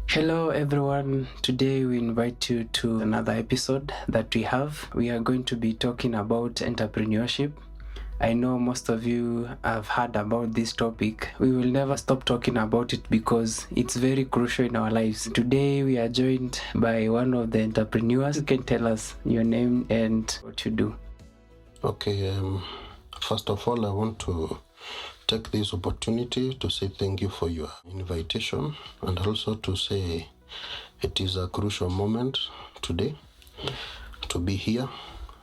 Hello everyone. Today we invite you to another episode that we have. We are going to be talking about entrepreneurship. I know most of you have heard about this topic. We will never stop talking about it because it's very crucial in our lives. Today we are joined by one of the entrepreneurs. You can tell us your name and what you do. Okay, first of all, I want to take this opportunity to say thank you for your invitation and also to say it is a crucial moment today to be here.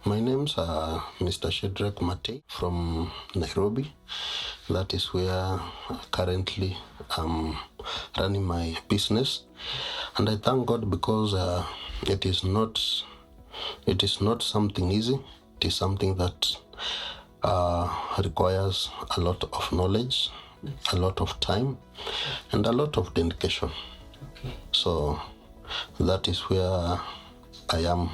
My name's Mr. Shedrack Matei from Nairobi. That is where currently I'm running my business, and I thank God because it is not something easy. It is something that requires a lot of knowledge, a lot of time, and a lot of dedication. Okay. So that is where I am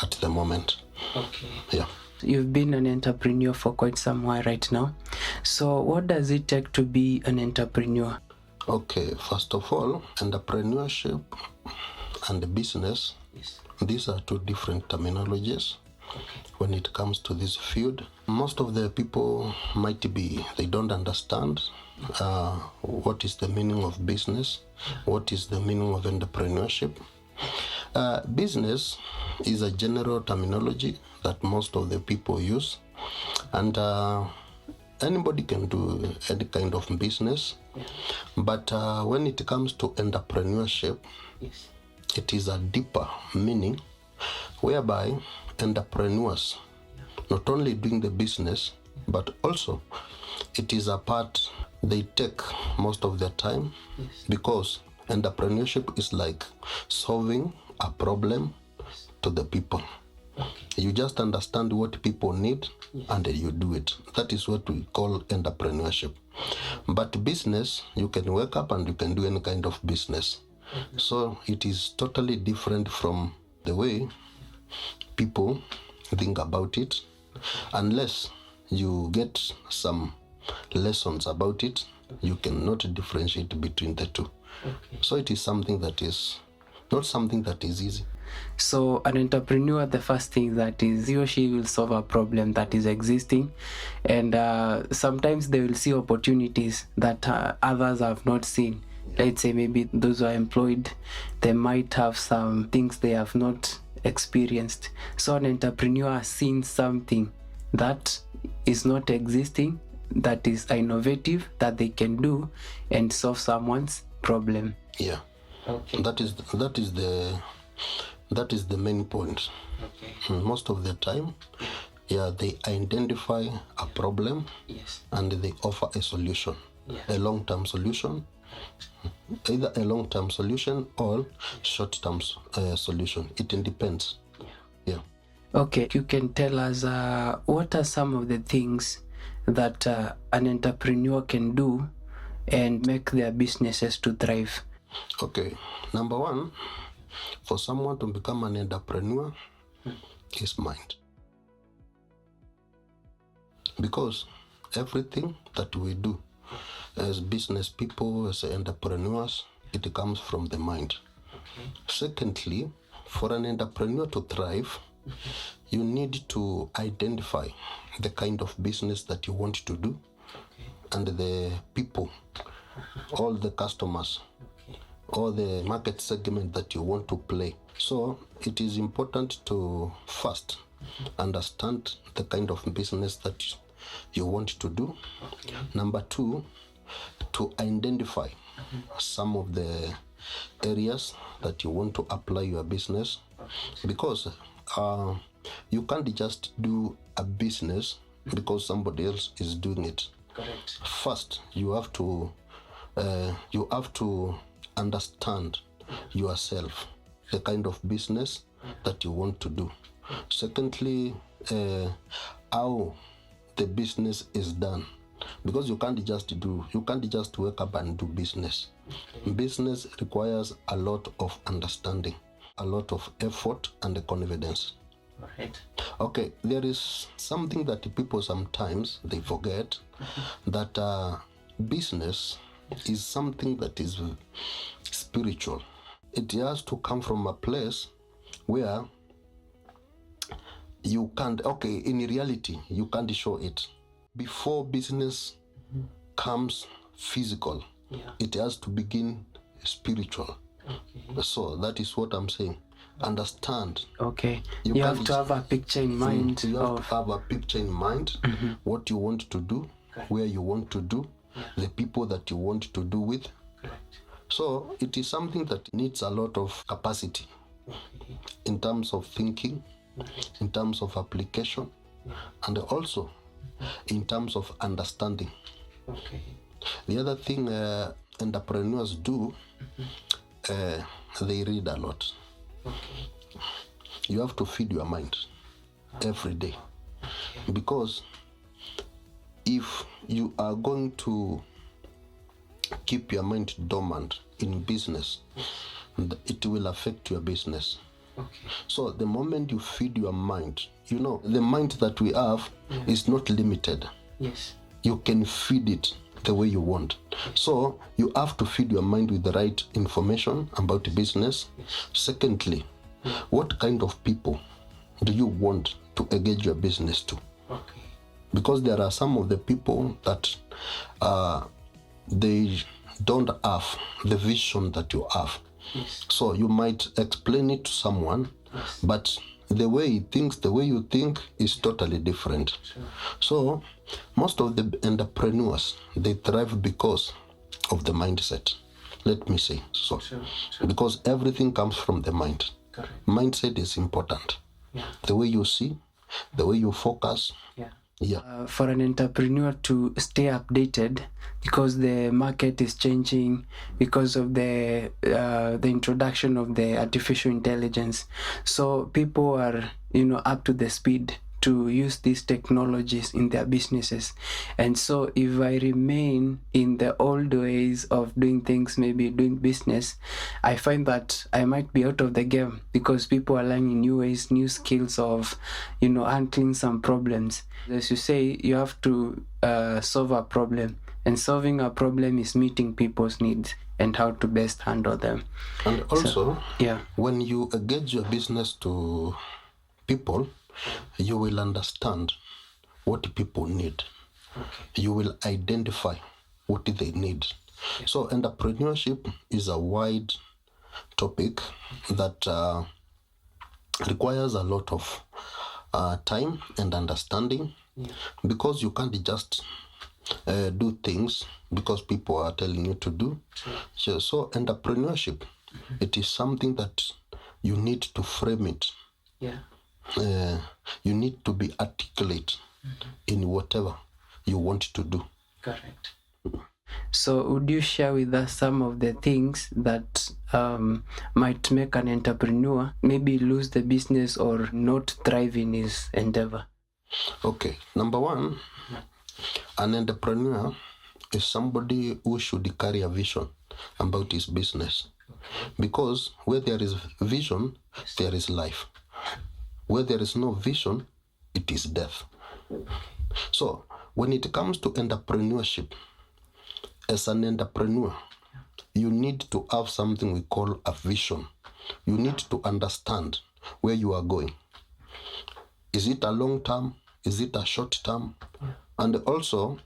at the moment. Okay. Yeah. You've been an entrepreneur for quite some while right now. So what does it take to be an entrepreneur? Okay, first of all, entrepreneurship and business, Yes. these are two different terminologies. Okay. When it comes to this field, most of the people they don't understand what is the meaning of business, what is the meaning of entrepreneurship. Business is a general terminology that most of the people use, and anybody can do any kind of business. But when it comes to entrepreneurship, Yes. it is a deeper meaning whereby entrepreneurs not only doing the business, but also it is a part they take most of their time. Yes. Because entrepreneurship is like solving a problem to the people. Okay. You just understand what people need. Yes. And you do it. That is what we call entrepreneurship. But business, you can wake up and you can do any kind of business. So it is totally different from the way people think about it, unless you get some lessons about it. You cannot differentiate between the two. Okay. So it is something that is not something that is easy. So an entrepreneur, the first thing that is he or she will solve a problem that is existing, and sometimes they will see opportunities that others have not seen. Let's say maybe those who are employed, they might have some things they have not experienced. So an entrepreneur has seen something that is not existing, that is innovative, that they can do and solve someone's problem. Yeah. Okay. That is the main point. Okay. Most of the time, they identify a problem. Yes. And they offer a solution. Yeah. A long-term solution, either a long-term solution or short-term solution. It depends. Yeah. Okay, you can tell us what are some of the things that an entrepreneur can do and make their businesses to thrive? Okay, number one, for someone to become an entrepreneur is mind. Because everything that we do as business people, as entrepreneurs, it comes from the mind. Okay. Secondly, for an entrepreneur to thrive, you need to identify the kind of business that you want to do. Okay. And the people, all the customers, or the market segment that you want to play. So it is important to first understand the kind of business that you want to do. Okay. Number two, to identify some of the areas that you want to apply your business. Because you can't just do a business because somebody else is doing it. Correct. First, you have to understand yourself, the kind of business that you want to do. Secondly, how the business is done, because you can't just wake up and do business. Business requires a lot of understanding, a lot of effort and confidence. Right. Okay, there is something that people sometimes they forget, that business is something that is spiritual. it has to come from a place where you can't, okay, in reality, you can't show it. Before business comes physical, it has to begin spiritual. Okay. So that is what I'm saying. Understand. Okay. You have to have a picture in mind. You have to have a picture in mind, what you want to do, where you want to do, the people that you want to do with. Correct. So it is something that needs a lot of capacity in terms of thinking, in terms of application, and also in terms of understanding. Okay. The other thing entrepreneurs do, they read a lot. Okay. You have to feed your mind every day. Okay. Because if you are going to keep your mind dormant in business, it will affect your business. Okay. So the moment you feed your mind, you know, the mind that we have is not limited. Yes. You can feed it the way you want. So you have to feed your mind with the right information about the business. Secondly, what kind of people do you want to engage your business to? Okay. Because there are some of the people that they don't have the vision that you have. Yes. So you might explain it to someone, but the way he thinks, the way you think is totally different. Sure. So most of the entrepreneurs, they thrive because of the mindset. Let me say so. Sure. Because everything comes from the mind. Correct. Mindset is important. Yeah. The way you see, the way you focus. Yeah. For an entrepreneur to stay updated, because the market is changing, because of the introduction of the artificial intelligence, so people are up to the speed to use these technologies in their businesses. And so if I remain in the old ways of doing things, maybe doing business, I find that I might be out of the game, because people are learning new ways, new skills of handling some problems. As you say, you have to solve a problem, and solving a problem is meeting people's needs and how to best handle them. And also, when you engage your business to people, you will understand what people need. Okay. You will identify what they need. Yeah. So entrepreneurship is a wide topic that requires a lot of time and understanding, because you can't just do things because people are telling you to do. Sure. So entrepreneurship, it is something that you need to frame it. Yeah. You need to be articulate in whatever you want to do. Correct. So would you share with us some of the things that might make an entrepreneur maybe lose the business or not thrive in his endeavor? Okay. Number one, an entrepreneur is somebody who should carry a vision about his business. Okay. Because where there is vision, there is life. Where there is no vision, it is death. So when it comes to entrepreneurship, as an entrepreneur, you need to have something we call a vision. You need to understand where you are going. Is it a long term? Is it a short term? And also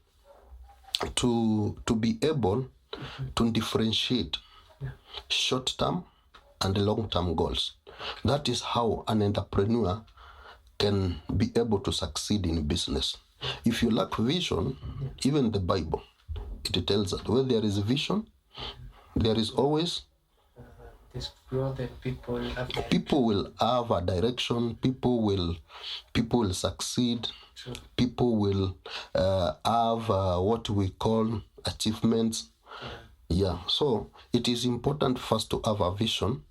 to be able to differentiate short term and long term goals. That is how an entrepreneur can be able to succeed in business. If you lack vision, even the Bible, it tells that where there is vision, there is always this growth that people will have a direction. People will succeed. True. People will have what we call achievements. Yeah. So it is important first to have a vision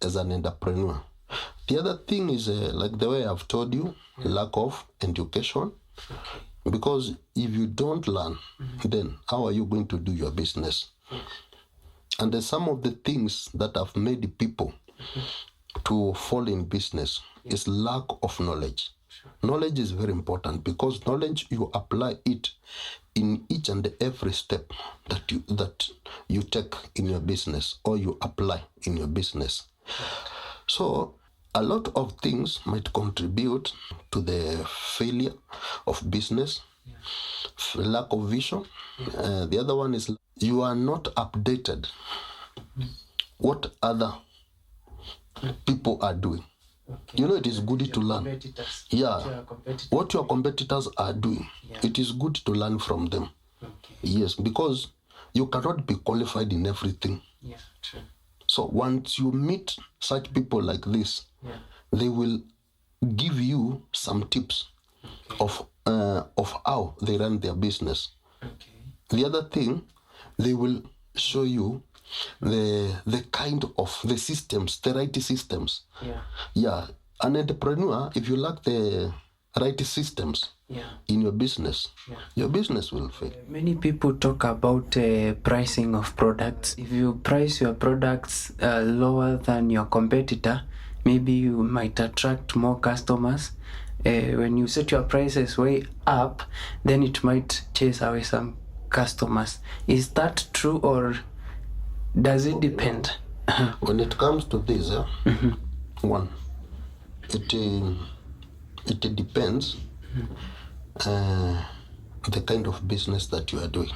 as an entrepreneur. The other thing is like the way I've told you, lack of education. Okay. Because if you don't learn, then how are you going to do your business? Yes. And there's some of the things that have made people to fall in business is lack of knowledge. Knowledge is very important, because knowledge, you apply it in each and every step that you take in your business, or you apply in your business. So a lot of things might contribute to the failure of business. Lack of vision. The other one is you are not updated what other people are doing. You know, it is good to learn. Yeah. What your competitors are doing, it is good to learn from them. Yes, because you cannot be qualified in everything. Yeah, true. So once you meet such people like this, they will give you some tips of how they run their business. The other thing, they will show you the kind of the systems, the right systems. An entrepreneur, if you lack the right systems in your business, your business will fail. Many people talk about pricing of products. If you price your products lower than your competitor, maybe you might attract more customers. When you set your prices way up, then it might chase away some customers. Is that true, or does it depend? When it comes to this, one, it depends the kind of business that you are doing.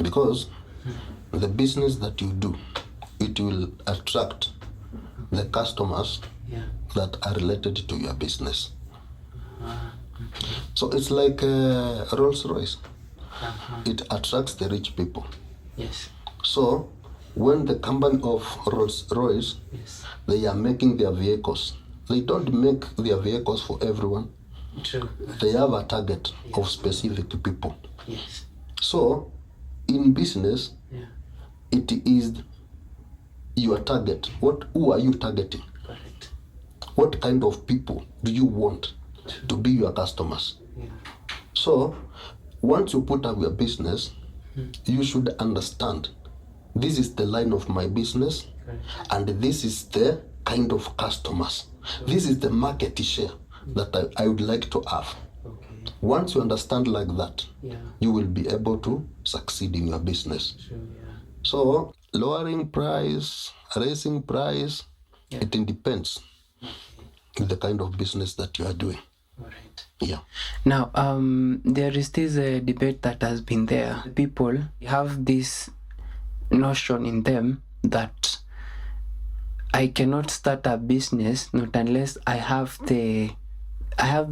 Because the business that you do, it will attract the customers that are related to your business. So it's like Rolls Royce. It attracts the rich people. Yes. So when the company of Rolls Royce, they are making their vehicles, they don't make their vehicles for everyone. True. They have a target of specific people. Yes. So in business, it is your target. Who are you targeting? Correct. What kind of people do you want to be your customers? So once you put up your business, you should understand, this is the line of my business, and this is the kind of customers. This is the market share that I would like to have. Once you understand like that, you will be able to succeed in your business. So lowering price, raising price, it depends on the kind of business that you are doing. Now, there is this debate that has been there. People have this notion in them that I cannot start a business not unless I have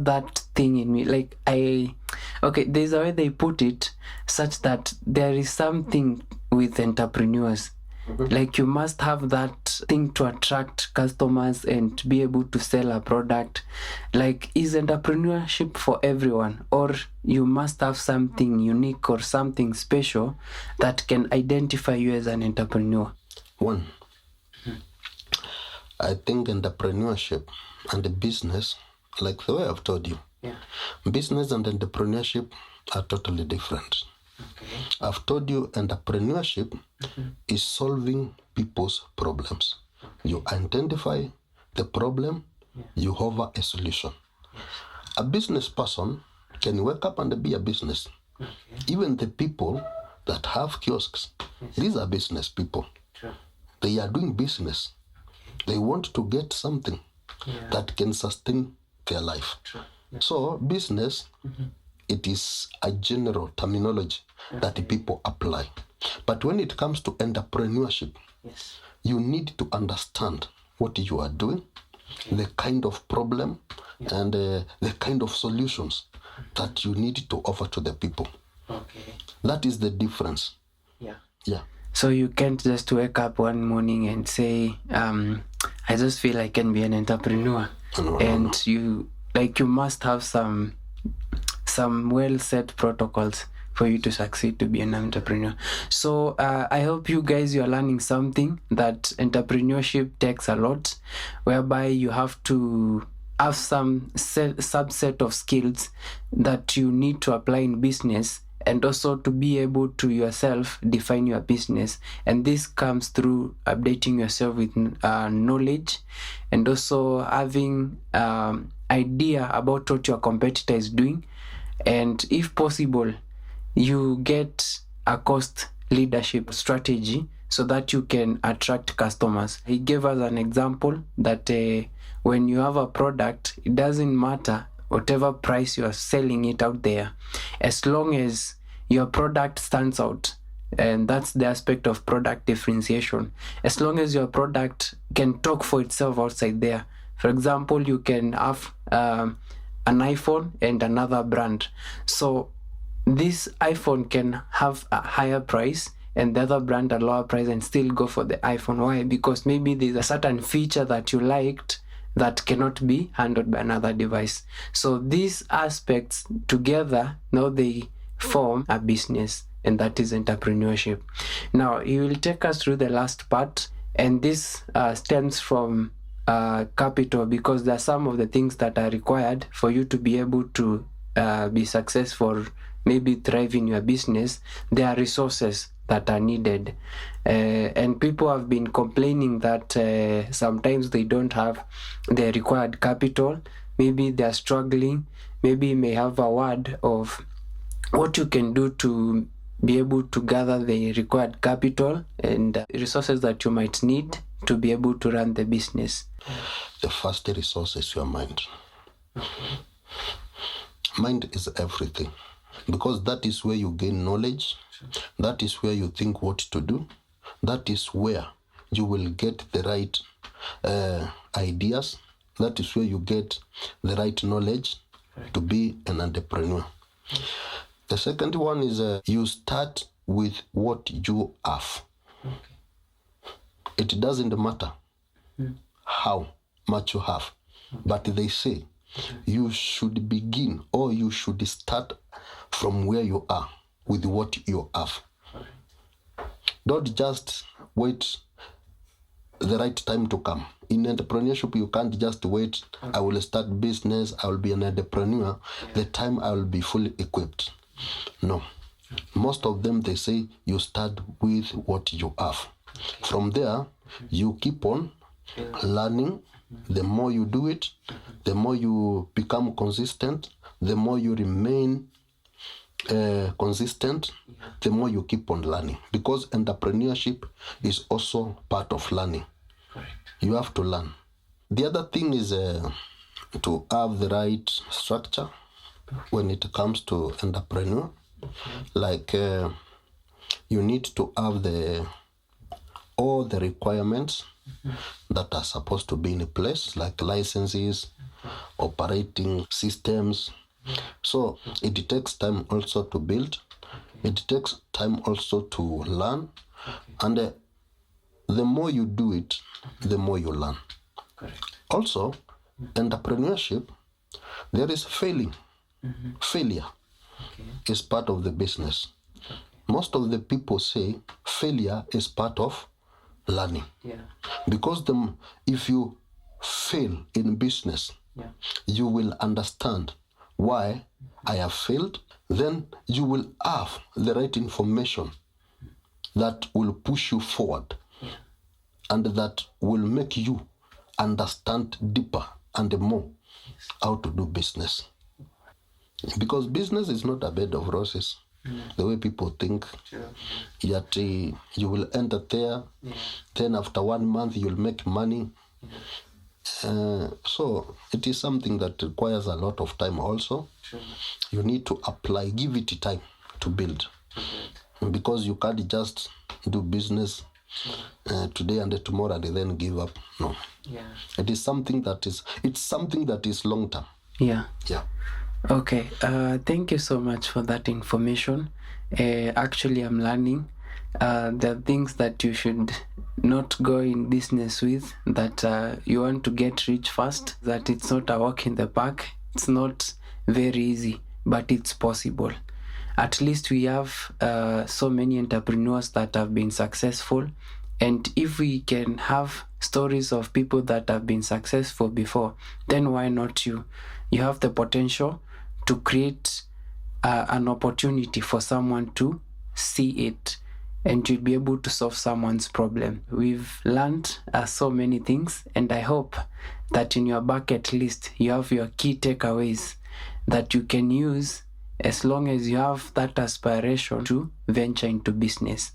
that thing in me. Like there's a way they put it, such that there is something with entrepreneurs. Like you must have that thing to attract customers and be able to sell a product. Like, is entrepreneurship for everyone, or you must have something unique or something special that can identify you as an entrepreneur? One, I think entrepreneurship and the business, like the way I've told you, business and entrepreneurship are totally different. I've told you entrepreneurship is solving people's problems. You identify the problem, you have a solution. A business person can wake up and be a business. Even the people that have kiosks, these are business people. They are doing business. They want to get something that can sustain their life. So business, it is a general terminology that people apply. But when it comes to entrepreneurship, you need to understand what you are doing, the kind of problem, and the kind of solutions that you need to offer to the people. That is the difference. So you can't just wake up one morning and say, I just feel I can be an entrepreneur. No. You must have some well set protocols for you to succeed to be an entrepreneur. So I hope you guys, you're learning something, that entrepreneurship takes a lot, whereby you have to have some subset of skills that you need to apply in business, and also to be able to yourself define your business. And this comes through updating yourself with knowledge, and also having idea about what your competitor is doing, and if possible, you get a cost leadership strategy so that you can attract customers. He gave us an example that when you have a product, it doesn't matter whatever price you are selling it out there, as long as your product stands out. And that's the aspect of product differentiation. As long as your product can talk for itself outside there. For example, you can have an iPhone and another brand. So this iPhone can have a higher price and the other brand a lower price and still go for the iPhone. Why? Because maybe there's a certain feature that you liked that cannot be handled by another device. So these aspects together, now they form a business, and that is entrepreneurship. Now, he will take us through the last part, and this stems from capital, because there are some of the things that are required for you to be able to be successful, maybe thrive in your business. There are resources that are needed, and people have been complaining that sometimes they don't have the required capital. Maybe they're struggling. Maybe you may have a word of what you can do to be able to gather the required capital and resources that you might need to be able to run the business. The first resource is your mind. Mind is everything, because that is where you gain knowledge. That is where you think what to do. That is where you will get the right ideas. That is where you get the right knowledge to be an entrepreneur. The second one is you start with what you have. It doesn't matter how much you have, but they say you should begin, or you should start from where you are with what you have. Don't just wait the right time to come. In entrepreneurship, you can't just wait, I will start business, I will be an entrepreneur, the time I will be fully equipped. No. Most of them, they say you start with what you have. From there, you keep on learning. The more you do it, the more you become consistent, the more you remain consistent, the more you keep on learning. Because entrepreneurship is also part of learning. You have to learn. The other thing is to have the right structure when it comes to entrepreneur. Like you need to have all the requirements that are supposed to be in place, like licenses, operating systems. So it takes time also to build. It takes time also to learn. And the more you do it, the more you learn. Also, entrepreneurship, there is failing. Failure is part of the business. Most of the people say failure is part of learning. Because if you fail in business, you will understand why I have failed. Then you will have the right information that will push you forward and that will make you understand deeper and more how to do business. Because business is not a bed of roses, the way people think. That you will enter there, then after 1 month you'll make money. So it is something that requires a lot of time also. You need to apply, give it time to build. Because you can't just do business today and tomorrow and then give up. No. It is something that is long term. Yeah. Yeah. Okay, thank you so much for that information. Actually, I'm learning there are things that you should not go in business with, that you want to get rich fast, that it's not a walk in the park. It's not very easy, but it's possible. At least we have so many entrepreneurs that have been successful. And if we can have stories of people that have been successful before, then why not you? You have the potential to create an opportunity for someone to see it. and you'll be able to solve someone's problem. We've learned so many things, and I hope that in your bucket list you have your key takeaways that you can use as long as you have that aspiration to venture into business.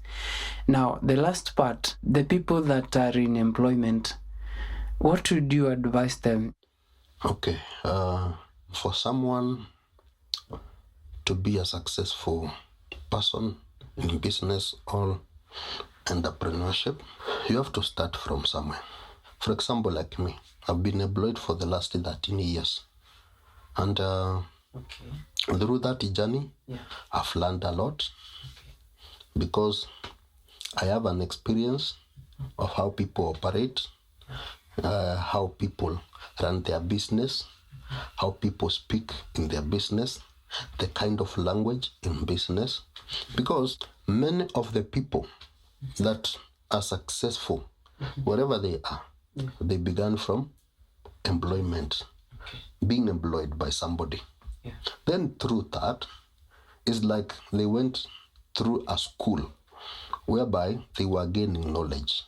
Now, the last part, the people that are in employment, what would you advise them? Okay, for someone to be a successful person in business or entrepreneurship, you have to start from somewhere. For example, like me, I've been employed for the last 13 years. And through that journey, I've learned a lot because I have an experience of how people operate, how people run their business, how people speak in their business, the kind of language in business. Because many of the people that are successful, wherever they are, they began from employment, being employed by somebody. Then through that, it's like they went through a school whereby they were gaining knowledge.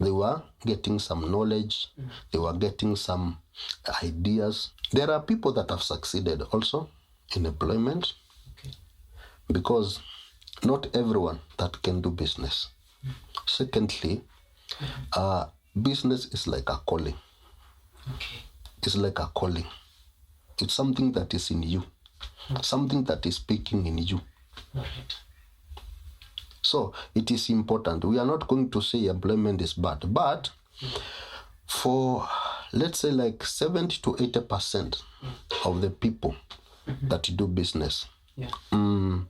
They were getting some knowledge, they were getting some ideas. There are people that have succeeded also in employment because not everyone that can do business. Secondly, business is like a calling. It's like a calling. It's something that is in you, something that is speaking in you. So it is important. We are not going to say employment is bad, but for, let's say, like 70 to 80% of the people that do business, the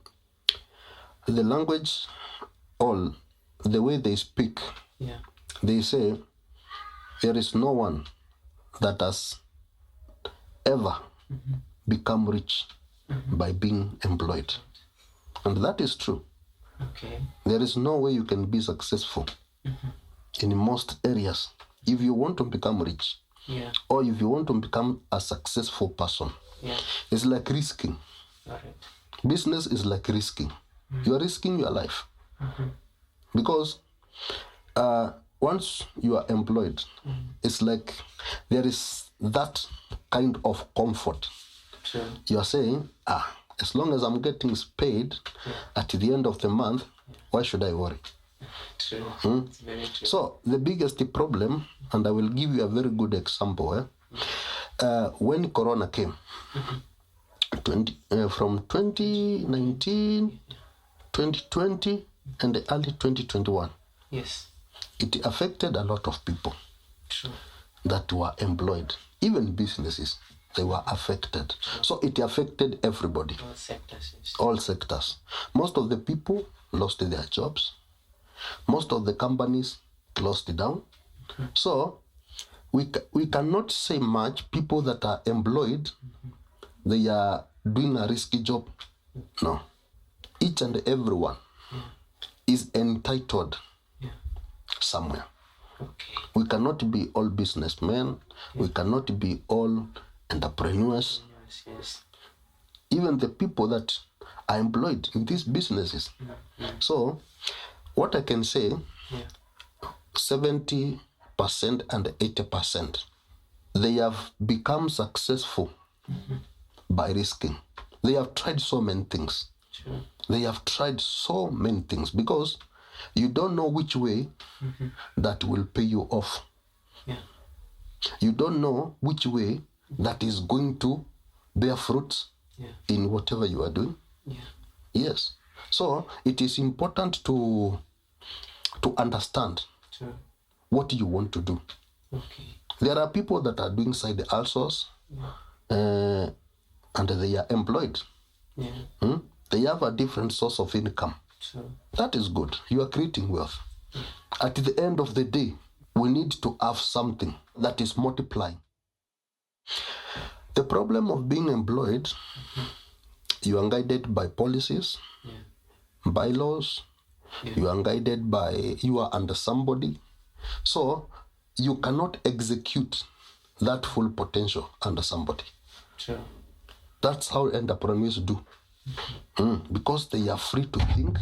language or the way they speak, they say there is no one that has ever become rich by being employed. And that is true. There is no way you can be successful in most areas if you want to become rich or if you want to become a successful person. It's like risking. Business is like risking. You are risking your life because once you are employed, it's like there is that kind of comfort. You are saying, as long as I'm getting paid at the end of the month, why should I worry? It's very true. So the biggest problem, and I will give you a very good example, when Corona came, from 2019, 2020, and the early 2021, it affected a lot of people that were employed, even businesses. They were affected. So it affected everybody. All sectors. Most of the people lost their jobs. Most of the companies closed down. So we cannot say much. People that are employed, they are doing a risky job. No. Each and everyone is entitled somewhere. We cannot be all businessmen. We cannot be all entrepreneurs. Even the people that are employed in these businesses. So what I can say, 70% and 80%, they have become successful by risking. They have tried so many things. They have tried so many things because you don't know which way that will pay you off. You don't know which way that is going to bear fruits in whatever you are doing. Yes. So it is important to understand what you want to do. There are people that are doing side hustles and they are employed. They have a different source of income. That is good. You are creating wealth. At the end of the day, we need to have something that is multiplying. The problem of being employed, you are guided by policies, bylaws, you are guided by, you are under somebody. So you cannot execute that full potential under somebody. That's how entrepreneurs do. Because they are free to think,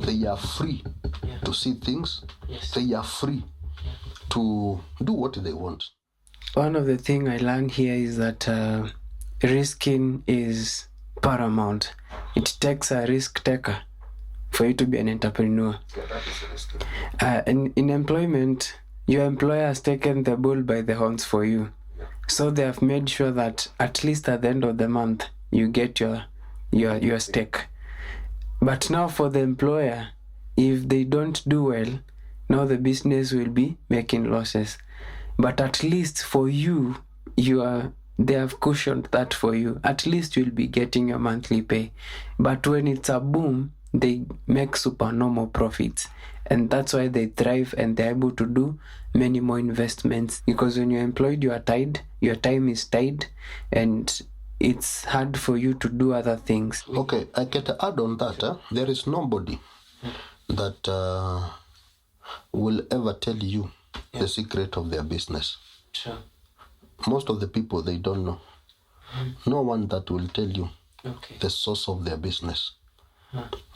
they are free to see things. Yes. They are free to do what they want. One of the things I learned here is that risking is paramount. It takes a risk taker for you to be an entrepreneur. Yeah, that is risky. In employment, your employer has taken the bull by the horns for you. So they have made sure that at least at the end of the month, you get your stake. But now for the employer, if they don't do well, now the business will be making losses. But at least for you, they have cushioned that for you. At least you'll be getting your monthly pay. But when it's a boom, they make supernormal profits. And that's why they thrive and they're able to do many more investments. Because when you're employed, you are tied, your time is tied, and it's hard for you to do other things. Okay, I can add on that. There is nobody that will ever tell you the secret of their business. Sure. Most of the people, they don't know. No one that will tell you the source of their business.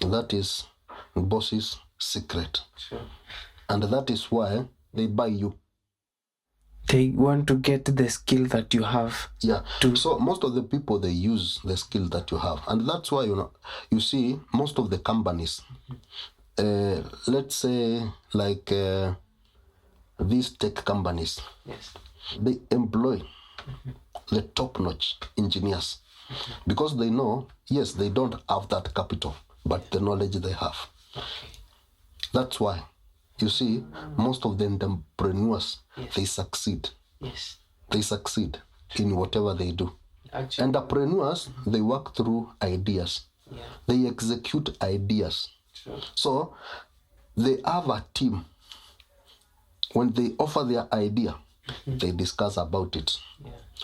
That is boss's secret. Sure. And that is why they buy you. They want to get the skill that you have. Yeah. So most of the people, they use the skill that you have. And that's why, you see, most of the companies, let's say like these tech companies, Yes. they employ the top-notch engineers because they know, yes, they don't have that capital, but the knowledge they have. That's why, you see, most of the entrepreneurs, they succeed. Yes. They succeed in whatever they do. Actually, Entrepreneurs, they work through ideas. They execute ideas. Sure. So they have a team. When they offer their idea, they discuss about it.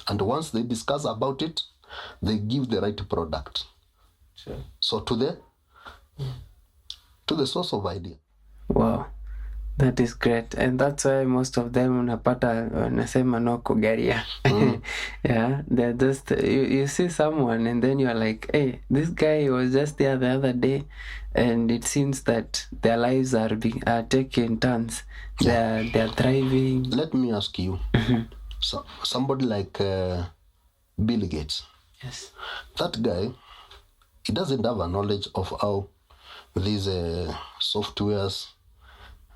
And once they discuss about it, they give the right product. Sure. So to the source of idea. Wow. That is great. And that's why most of them unapata wanasema no kugaria. Yeah, they're just, you see someone and then you're like, hey, this guy was just there the other day, and it seems that their lives are taking turns. They're thriving. Let me ask you, so, somebody like Bill Gates. Yes. That guy, he doesn't have a knowledge of how these softwares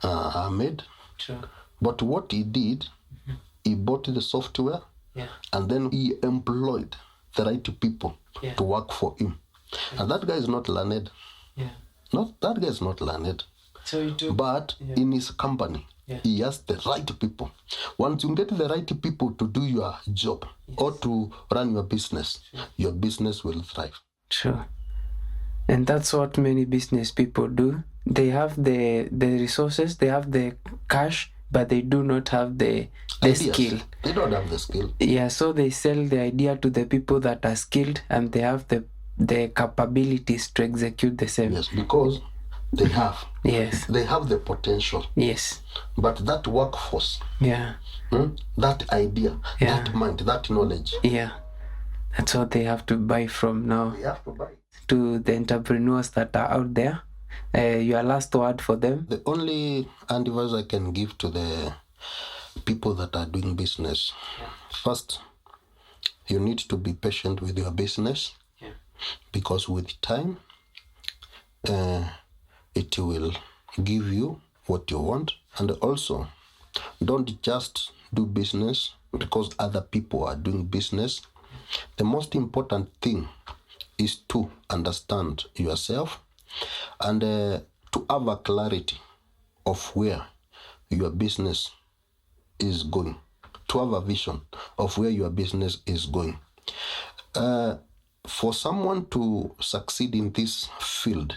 are made. Sure. But what he did, he bought the software, and then he employed the right people to work for him. And that guy is not learned. That guy is not learned. So but in his company, he has the right people. Once you get the right people to do your job or to run your business will thrive. Sure. And that's what many business people do. They have the resources, they have the cash, but they do not have the skill. They don't have the skill. Yeah, so they sell the idea to the people that are skilled and they have the capabilities to execute the same. Yes, because they have. Yes. They have the potential. Yes. But that workforce, that idea, that mind, that knowledge. Yeah. That's what they have to buy from now. They have to buy. To the entrepreneurs that are out there, your last word for them? The only advice I can give to the people that are doing business, first, you need to be patient with your business, because with time, it will give you what you want. And also, don't just do business because other people are doing business. The most important thing is to understand yourself and to have a clarity of where your business is going, to have a vision of where your business is going. For someone to succeed in this field,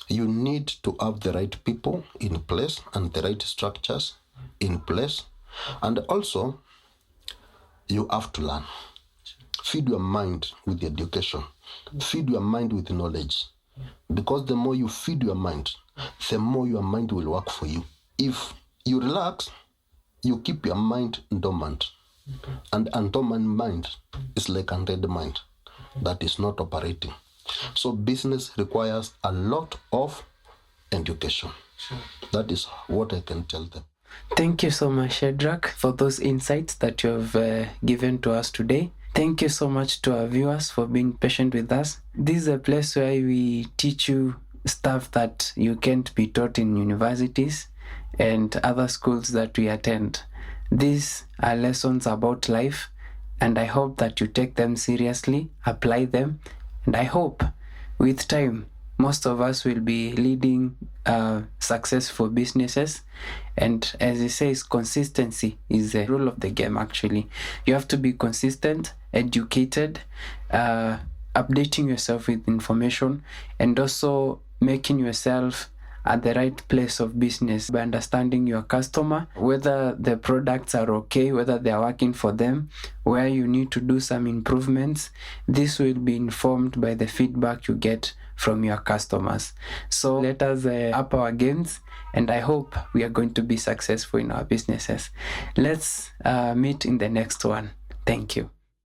you need to have the right people in place and the right structures in place. And also, you have to learn. Feed your mind with education. Feed your mind with knowledge. Because the more you feed your mind, the more your mind will work for you. If you relax, you keep your mind dormant. And an dormant mind is like a dead mind that is not operating. So business requires a lot of education. Sure. That is what I can tell them. Thank you so much, Shadrach, for those insights that you have given to us today. Thank you so much to our viewers for being patient with us. This is a place where we teach you stuff that you can't be taught in universities and other schools that we attend. These are lessons about life, and I hope that you take them seriously, apply them, and I hope with time most of us will be leading successful businesses. And as he says, consistency is the rule of the game. Actually, you have to be consistent, educated, updating yourself with information, and also making yourself at the right place of business by understanding your customer, whether the products are okay, whether they are working for them, where you need to do some improvements. This will be informed by the feedback you get from your customers. So let us up our games, and I hope we are going to be successful in our businesses. Let's meet in the next one. Thank you.